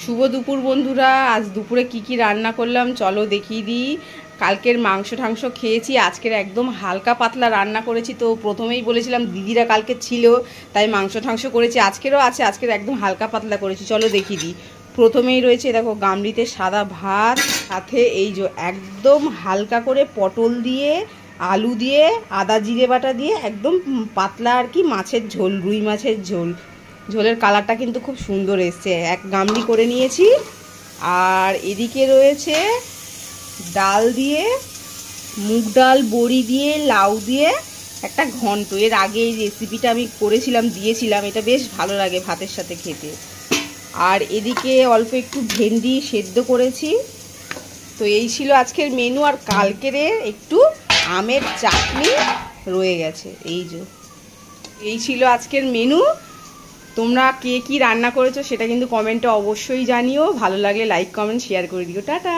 শুভ দুপুর বন্ধুরা। আজ দুপুরে কি রান্না করলাম চলো দেখিয়ে দিই। কালকের মাংস ঠাংস খেয়েছি, আজকের একদম হালকা পাতলা রান্না করেছি। তো প্রথমেই বলেছিলাম দিদিরা কালকে ছিল তাই মাংস ঠাংস করেছি, আজকেরও আছে, আজকের একদম হালকা পাতলা করেছি। চলো দেখিয়ে দিই। প্রথমেই রয়েছে দেখো গামলিতে সাদা ভাত, সাথে এই যে একদম হালকা করে পটল দিয়ে আলু দিয়ে আদা জিরে বাটা দিয়ে একদম পাতলা আর কি মাছের ঝোল, রুই মাছের ঝোল। ঝোলের কালারটা কিন্তু খুব সুন্দর এসছে। এক গামলি করে নিয়েছি। আর এদিকে রয়েছে ডাল দিয়ে, মুগ ডাল বড়ি দিয়ে লাউ দিয়ে একটা ঘন্ট। এর আগে এই রেসিপিটা আমি করেছিলাম, দিয়েছিলাম, এটা বেশ ভালো লাগে ভাতের সাথে খেতে। আর এদিকে অল্প একটু ভেন্ডি সেদ্ধ করেছি। তো এই ছিল আজকের মেনু। আর কালকের একটু আমের চাটনি রয়ে গেছে। এই ছিল আজকের মেনু। তোমরা কে কি রান্না করেছো সেটা কিন্তু কমেন্টে অবশ্যই জানিও। ভালো লাগলে লাইক কমেন্ট শেয়ার করে দিও। টাটা।